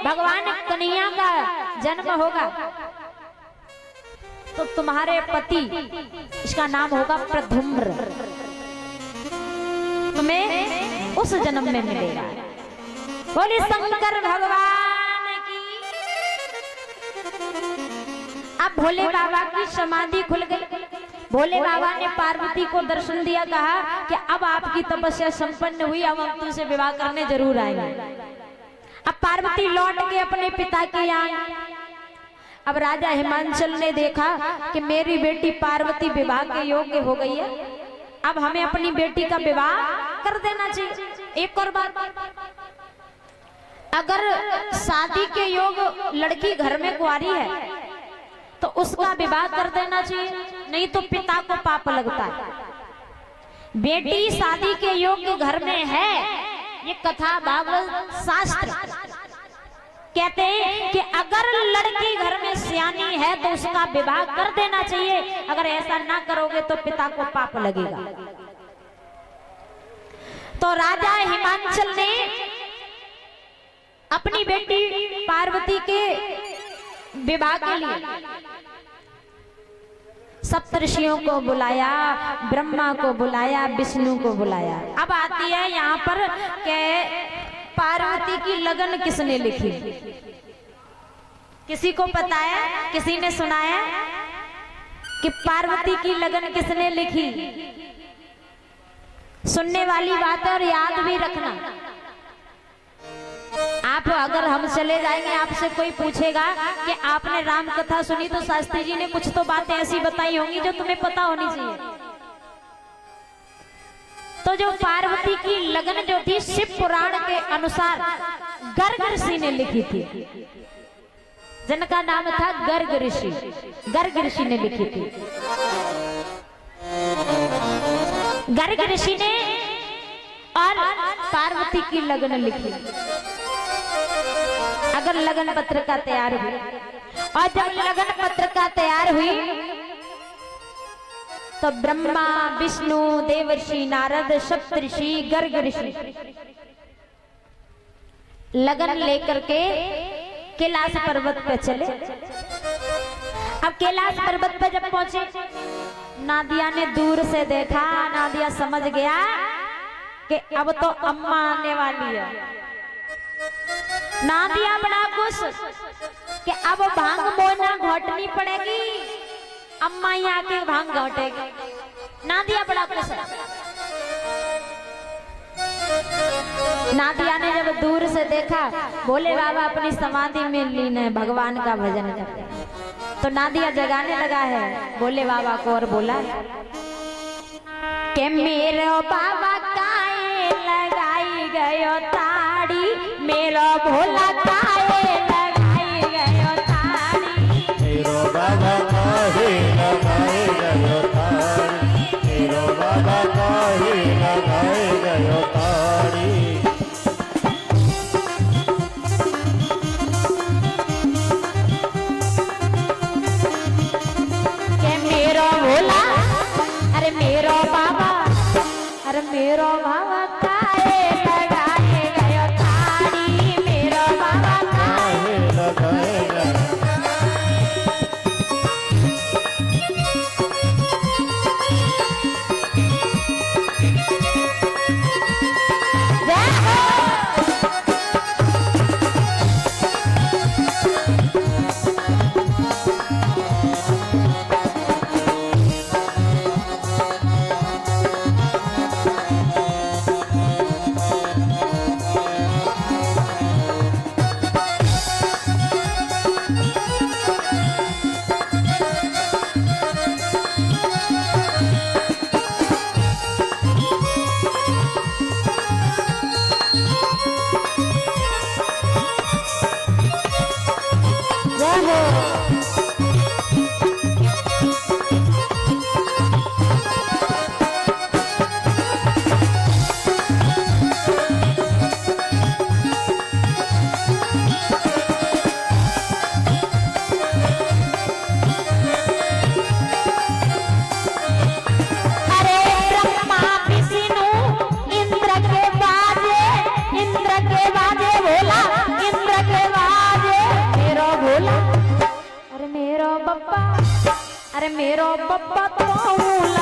भगवान कन्हैया का जन्म होगा तो तुम्हारे पति, इसका नाम होगा प्रद्युम्न, तुम्हें उस जन्म में मिलेगा। बोले शंकर भगवान की। अब भोले बाबा की समाधि खुल गई। भोले बाबा ने पार्वती को दर्शन दिया, कहा कि अब आपकी तपस्या संपन्न हुई, अब हम तुमसे विवाह करने जरूर आएंगे। अब पार्वती लौट के अपने पिता के यहाँ। अब राजा हिमांचल ने देखा कि मेरी बेटी पार्वती विवाह के योग्य हो गई है, अब हमें अपनी बेटी का विवाह कर देना चाहिए। एक और बात, अगर शादी के योग लड़की घर में कुंवारी है तो उसका विवाह कर देना चाहिए, नहीं तो पिता को पाप लगता है। बेटी शादी के योग्य घर में है, ये कथा भागवत शास्त्र कहते हैं कि अगर लड़की घर में सियानी है तो उसका विवाह कर देना चाहिए, अगर ऐसा ना करोगे तो पिता को पाप लगेगा। तो राजा हिमांचल ने अपनी बेटी पार्वती के विवाह के लिए सप्तऋषियों को बुलाया, ब्रह्मा को बुलाया, विष्णु को बुलाया। अब आती है यहाँ पर कि पार्वती की लगन किसने लिखी? किसी को पता है? किसी ने सुना है कि पार्वती की लगन किसने लिखी? सुनने वाली बात है और याद भी रखना। आप अगर हम चले जाएंगे, आपसे कोई पूछेगा कि आपने राम कथा सुनी, तो शास्त्री जी ने कुछ तो बातें ऐसी बताई होंगी जो तुम्हें पता होनी चाहिए। तो जो पार्वती की लगन जो थी शिव पुराण के अनुसार गर्ग ऋषि ने लिखी थी, जिनका नाम था गर्ग ऋषि। गर्ग ऋषि ने लिखी थी। गर्ग ऋषि ने और पार्वती की लगन लिखी। अगर लगन पत्रिका तैयार हुई, और जब लगन पत्रिका तैयार हुई तो ब्रह्मा, विष्णु, देवर्षि नारद, सप्तऋषि, गर्ग ऋषि लगन लेकर के कैलाश पर्वत पे चले। अब कैलाश पर्वत पे जब पहुंचे, नादिया ने दूर से देखा। नादिया समझ गया कि अब तो अम्मा आने वाली है। नादिया बड़ा खुश कि अब भांग बोना घोटनी पड़ेगी, अम्मा यहाँ के भांग घोटेगी। नादिया बड़ा खुश है। नादिया ने जब दूर से देखा भोले बाबा अपनी समाधि में लीन है, भगवान का भजन करते हैं, तो नादिया जगाने लगा है भोले बाबा को और बोला कि मेरे बाबा काहे लगाई गयो ताड़ी, मेरा भोला काहे लगाई गयो ताड़ी, मेरो बाबा काहे लगाए गयो ताड़ी, मेरो बाबा काहे लगाए गयो ताड़ी। के मेरो भोला, अरे मेरो बाबा, अरे मेरो बाबा काहे लगाए गयो ताड़ी, मेरो बाबा अरे मेरो बब्बा तो